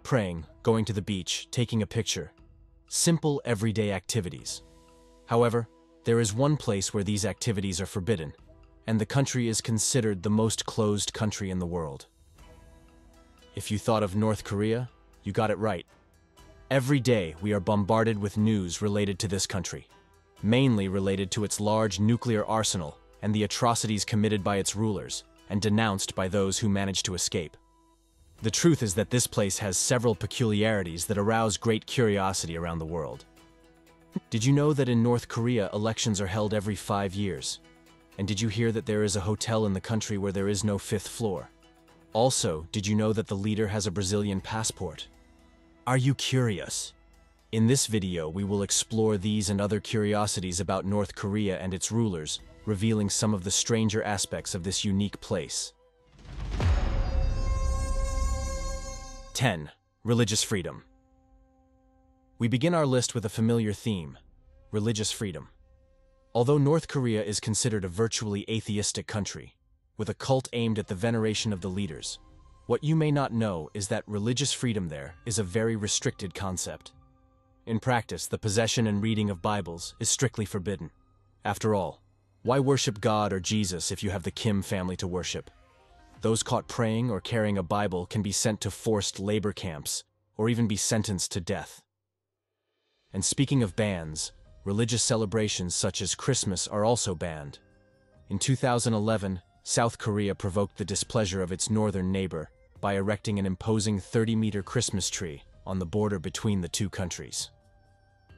praying, going to the beach, taking a picture. Simple, everyday activities. However, there is one place where these activities are forbidden, and the country is considered the most closed country in the world. If you thought of North Korea, you got it right. Every day, we are bombarded with news related to this country, mainly related to its large nuclear arsenal and the atrocities committed by its rulers and denounced by those who managed to escape. The truth is that this place has several peculiarities that arouse great curiosity around the world. Did you know that in North Korea, elections are held every 5 years? And did you hear that there is a hotel in the country where there is no 5th floor? Also, did you know that the leader has a Brazilian passport? Are you curious? In this video, we will explore these and other curiosities about North Korea and its rulers, revealing some of the stranger aspects of this unique place. 10. Religious freedom. We begin our list with a familiar theme: religious freedom. Although North Korea is considered a virtually atheistic country, with a cult aimed at the veneration of the leaders, what you may not know is that religious freedom there is a very restricted concept. In practice, the possession and reading of Bibles is strictly forbidden. After all, why worship God or Jesus if you have the Kim family to worship? Those caught praying or carrying a Bible can be sent to forced labor camps, or even be sentenced to death. And speaking of bans, religious celebrations such as Christmas are also banned. In 2011, South Korea provoked the displeasure of its northern neighbor by erecting an imposing 30-meter Christmas tree on the border between the two countries.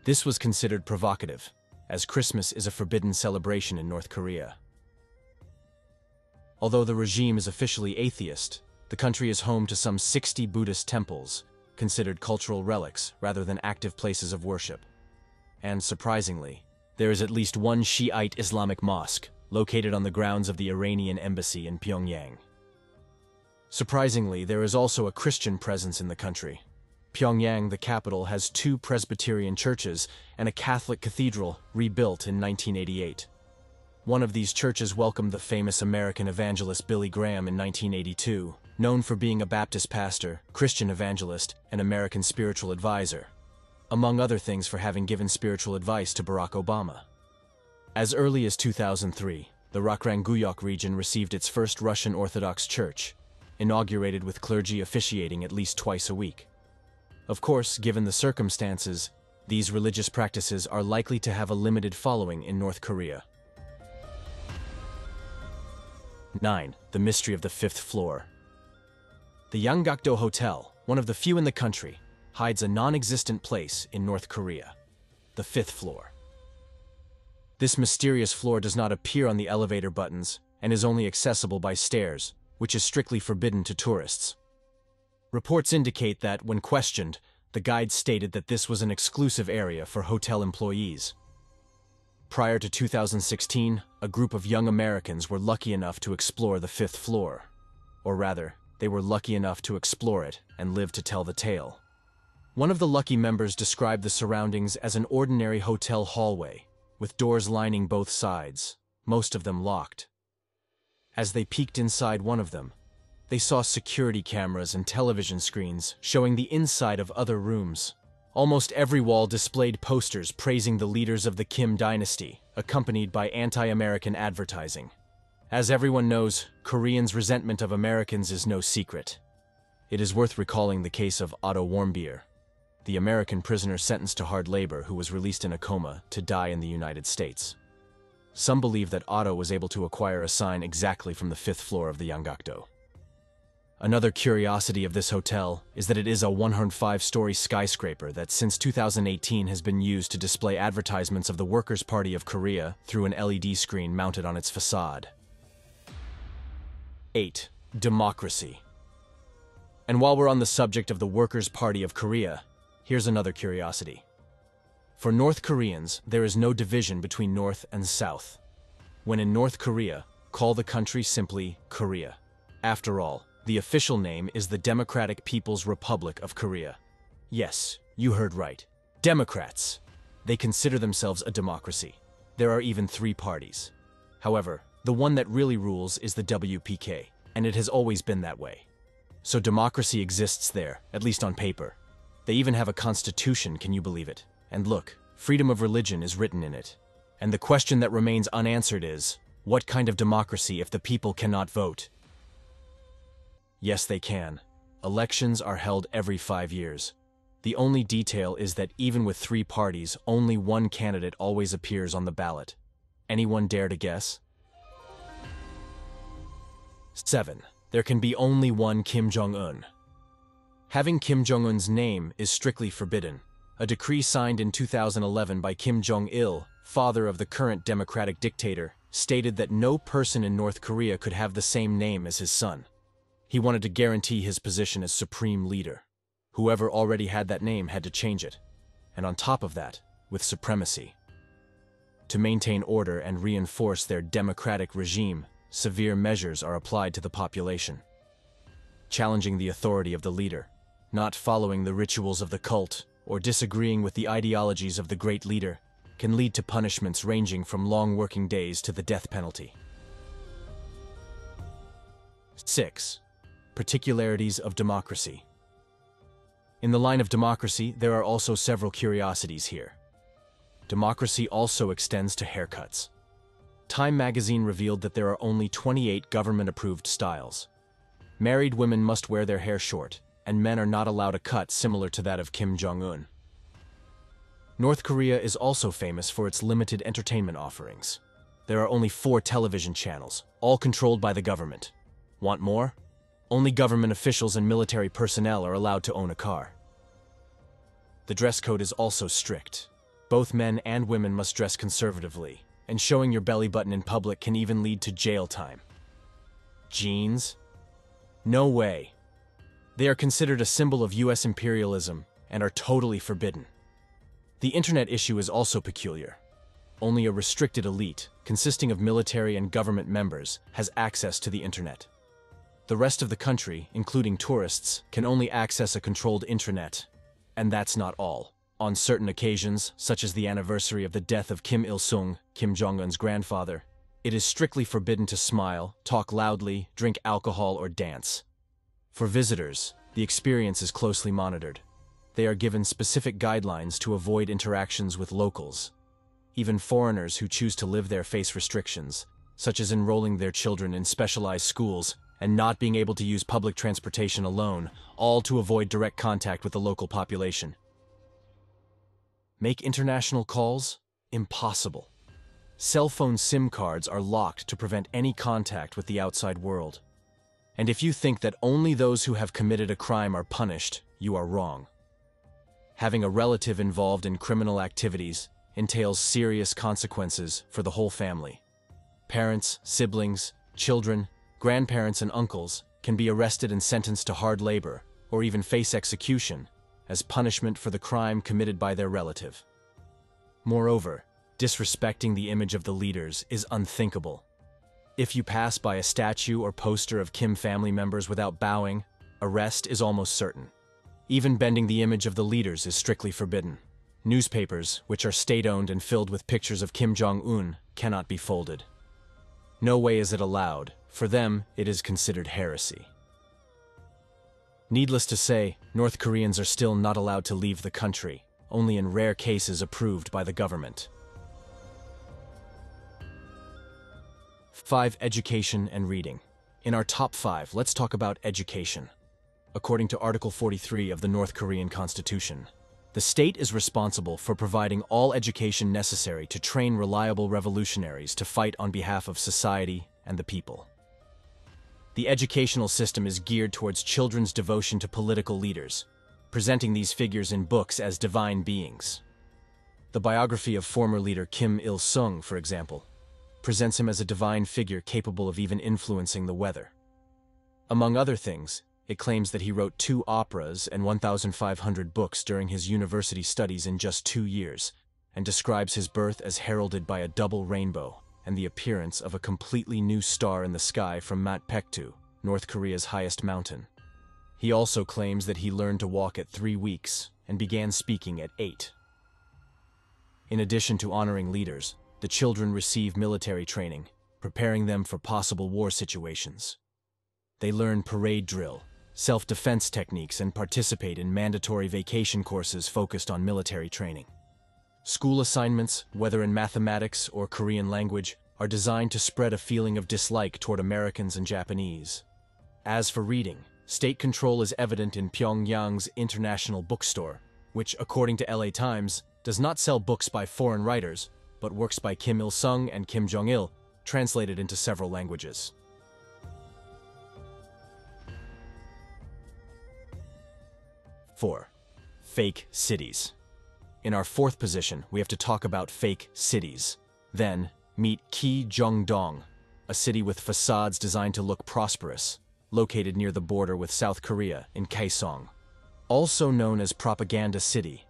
This was considered provocative, as Christmas is a forbidden celebration in North Korea. Although the regime is officially atheist, the country is home to some 60 Buddhist temples, considered cultural relics rather than active places of worship. And surprisingly, there is at least one Shiite Islamic mosque located on the grounds of the Iranian embassy in Pyongyang. Surprisingly, there is also a Christian presence in the country. Pyongyang, the capital, has 2 Presbyterian churches and a Catholic cathedral rebuilt in 1988. One of these churches welcomed the famous American evangelist Billy Graham in 1982, known for being a Baptist pastor, Christian evangelist, and American spiritual advisor, among other things for having given spiritual advice to Barack Obama. As early as 2003, the Rakrang-Guyok region received its first Russian Orthodox church, inaugurated with clergy officiating at least twice a week. Of course, given the circumstances, these religious practices are likely to have a limited following in North Korea. 9. The mystery of the 5th floor. The Yanggakdo Hotel, one of the few in the country, hides a non-existent place in North Korea: the 5th floor. This mysterious floor does not appear on the elevator buttons and is only accessible by stairs, which is strictly forbidden to tourists. Reports indicate that, when questioned, the guide stated that this was an exclusive area for hotel employees. Prior to 2016, a group of young Americans were lucky enough to explore the 5th floor. Or rather, they were lucky enough to explore it and live to tell the tale. One of the lucky members described the surroundings as an ordinary hotel hallway, with doors lining both sides, most of them locked. As they peeked inside one of them, they saw security cameras and television screens showing the inside of other rooms. Almost every wall displayed posters praising the leaders of the Kim dynasty, accompanied by anti-American advertising. As everyone knows, Koreans' resentment of Americans is no secret. It is worth recalling the case of Otto Warmbier, the American prisoner sentenced to hard labor who was released in a coma to die in the United States. Some believe that Otto was able to acquire a sign exactly from the 5th floor of the Yanggakdo. Another curiosity of this hotel is that it is a 105-story skyscraper that since 2018 has been used to display advertisements of the Workers' Party of Korea through an LED screen mounted on its facade. 8. Democracy. And while we're on the subject of the Workers' Party of Korea, here's another curiosity. For North Koreans, there is no division between North and South. When in North Korea, call the country simply Korea. After all, the official name is the Democratic People's Republic of Korea. Yes, you heard right. Democrats. They consider themselves a democracy. There are even 3 parties. However, the one that really rules is the WPK, and it has always been that way. So democracy exists there, at least on paper. They even have a constitution, can you believe it? And look, freedom of religion is written in it. And the question that remains unanswered is, what kind of democracy if the people cannot vote? Yes, they can. Elections are held every 5 years. The only detail is that even with 3 parties, only one candidate always appears on the ballot. Anyone dare to guess? 7. There can be only one Kim Jong-un. Having Kim Jong-un's name is strictly forbidden. A decree signed in 2011 by Kim Jong-il, father of the current democratic dictator, stated that no person in North Korea could have the same name as his son. He wanted to guarantee his position as supreme leader. Whoever already had that name had to change it. And on top of that, with supremacy. To maintain order and reinforce their democratic regime, severe measures are applied to the population. Challenging the authority of the leader, not following the rituals of the cult, or disagreeing with the ideologies of the great leader, can lead to punishments ranging from long working days to the death penalty. 6. Peculiarities of democracy. In the line of democracy, there are also several curiosities here. Democracy also extends to haircuts. Time magazine revealed that there are only 28 government-approved styles. Married women must wear their hair short, and men are not allowed a cut similar to that of Kim Jong-un. North Korea is also famous for its limited entertainment offerings. There are only 4 television channels, all controlled by the government. Want more? Only government officials and military personnel are allowed to own a car. The dress code is also strict. Both men and women must dress conservatively, and showing your belly button in public can even lead to jail time. Jeans? No way. They are considered a symbol of US imperialism and are totally forbidden. The internet issue is also peculiar. Only a restricted elite, consisting of military and government members, has access to the internet. The rest of the country, including tourists, can only access a controlled intranet. And that's not all. On certain occasions, such as the anniversary of the death of Kim Il-sung, Kim Jong-un's grandfather, it is strictly forbidden to smile, talk loudly, drink alcohol, or dance. For visitors, the experience is closely monitored. They are given specific guidelines to avoid interactions with locals. Even foreigners who choose to live there face restrictions, such as enrolling their children in specialized schools and not being able to use public transportation alone, all to avoid direct contact with the local population. Make international calls? Impossible. Cell phone SIM cards are locked to prevent any contact with the outside world. And if you think that only those who have committed a crime are punished, you are wrong. Having a relative involved in criminal activities entails serious consequences for the whole family. Parents, siblings, children, grandparents, and uncles can be arrested and sentenced to hard labor, or even face execution, as punishment for the crime committed by their relative. Moreover, disrespecting the image of the leaders is unthinkable. If you pass by a statue or poster of Kim family members without bowing, arrest is almost certain. Even bending the image of the leaders is strictly forbidden. Newspapers, which are state-owned and filled with pictures of Kim Jong-un, cannot be folded. No way is it allowed. For them, it is considered heresy. Needless to say, North Koreans are still not allowed to leave the country, only in rare cases approved by the government. 5. Education and reading. In our top 5, let's talk about education. According to Article 43 of the North Korean Constitution, the state is responsible for providing all education necessary to train reliable revolutionaries to fight on behalf of society and the people. The educational system is geared towards children's devotion to political leaders, presenting these figures in books as divine beings. The biography of former leader Kim Il-sung, for example, presents him as a divine figure capable of even influencing the weather. Among other things, it claims that he wrote 2 operas and 1,500 books during his university studies in just 2 years, and describes his birth as heralded by a double rainbow and the appearance of a completely new star in the sky from Matpektu, North Korea's highest mountain. He also claims that he learned to walk at 3 weeks and began speaking at 8. In addition to honoring leaders, the children receive military training, preparing them for possible war situations. They learn parade drill, self-defense techniques, and participate in mandatory vacation courses focused on military training. School assignments, whether in mathematics or Korean language, are designed to spread a feeling of dislike toward Americans and Japanese. As for reading, state control is evident in Pyongyang's International Bookstore, which, according to LA Times, does not sell books by foreign writers, but works by Kim Il-sung and Kim Jong-il, translated into several languages. Four, fake cities. In our fourth position, we have to talk about fake cities. Then, meet Ki-jong-dong, a city with facades designed to look prosperous, located near the border with South Korea in Kaesong. Also known as Propaganda City,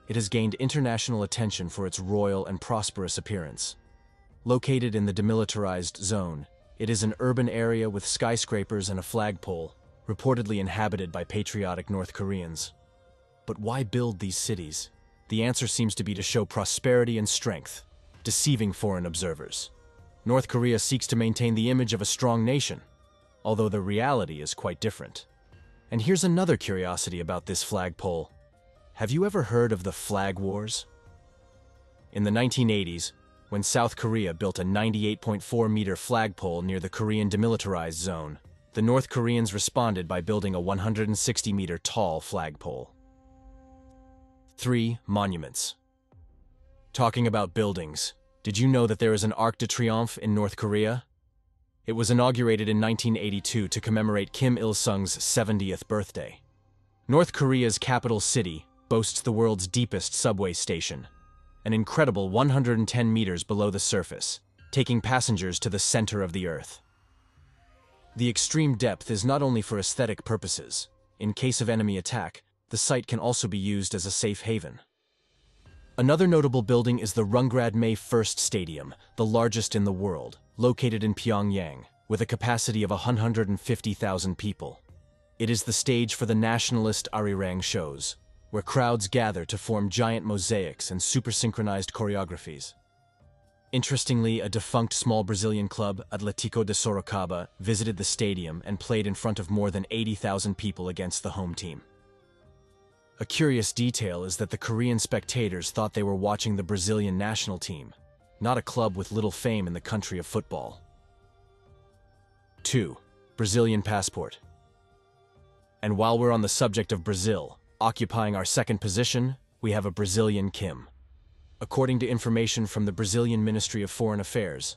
it has gained international attention for its royal and prosperous appearance. Located in the demilitarized zone, it is an urban area with skyscrapers and a flagpole, reportedly inhabited by patriotic North Koreans. But why build these cities? The answer seems to be to show prosperity and strength, deceiving foreign observers. North Korea seeks to maintain the image of a strong nation, although the reality is quite different. And here's another curiosity about this flagpole. Have you ever heard of the Flag Wars? In the 1980s, when South Korea built a 98.4-meter flagpole near the Korean demilitarized zone, the North Koreans responded by building a 160-meter tall flagpole. 3. Monuments. Talking about buildings, did you know that there is an Arc de Triomphe in North Korea? It was inaugurated in 1982 to commemorate Kim Il-sung's 70th birthday. North Korea's capital city boasts the world's deepest subway station, an incredible 110 meters below the surface, taking passengers to the center of the Earth. The extreme depth is not only for aesthetic purposes. In case of enemy attack, the site can also be used as a safe haven. Another notable building is the Rungrad May First Stadium, the largest in the world, located in Pyongyang, with a capacity of 150,000 people. It is the stage for the nationalist arirang shows, where crowds gather to form giant mosaics and super-synchronized choreographies. Interestingly, a defunct small Brazilian club, Atlético de Sorocaba, visited the stadium and played in front of more than 80,000 people against the home team. A curious detail is that the Korean spectators thought they were watching the Brazilian national team, not a club with little fame in the country of football. 2. Brazilian passport. And while we're on the subject of Brazil, occupying our second position, we have a Brazilian Kim. According to information from the Brazilian Ministry of Foreign Affairs,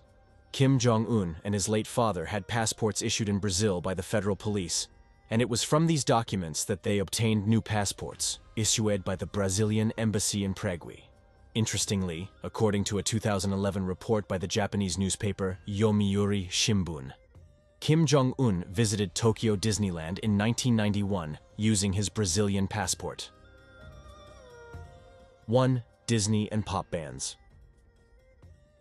Kim Jong-un and his late father had passports issued in Brazil by the federal police, and it was from these documents that they obtained new passports, issued by the Brazilian embassy in Prague. Interestingly, according to a 2011 report by the Japanese newspaper Yomiuri Shimbun, Kim Jong-un visited Tokyo Disneyland in 1991 using his Brazilian passport. 1. Disney and pop bands.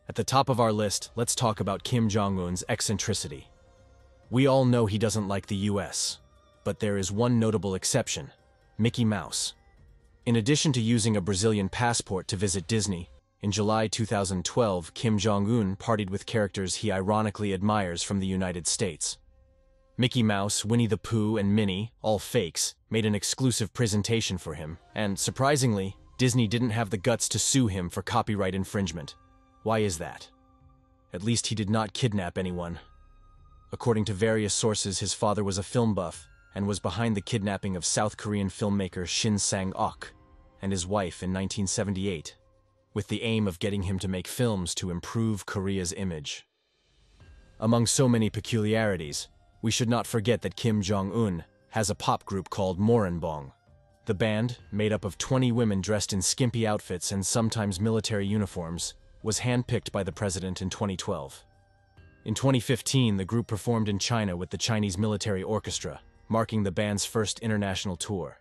At the top of our list, let's talk about Kim Jong-un's eccentricity. We all know he doesn't like the US, but there is one notable exception: Mickey Mouse. In addition to using a Brazilian passport to visit Disney, in July 2012, Kim Jong-un partied with characters he ironically admires from the United States. Mickey Mouse, Winnie the Pooh, and Minnie, all fakes, made an exclusive presentation for him, and surprisingly, Disney didn't have the guts to sue him for copyright infringement. Why is that? At least he did not kidnap anyone. According to various sources, his father was a film buff and was behind the kidnapping of South Korean filmmaker Shin Sang-ok and his wife in 1978, with the aim of getting him to make films to improve Korea's image. Among so many peculiarities, we should not forget that Kim Jong-un has a pop group called Moranbong. The band, made up of 20 women dressed in skimpy outfits and sometimes military uniforms, was handpicked by the president in 2012. In 2015, the group performed in China with the Chinese military orchestra, marking the band's first international tour.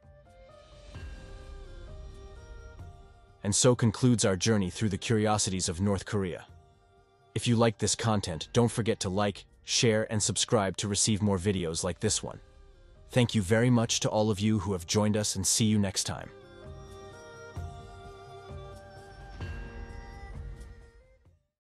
And so concludes our journey through the curiosities of North Korea. If you liked this content, don't forget to like, share, and subscribe to receive more videos like this one. Thank you very much to all of you who have joined us, and see you next time.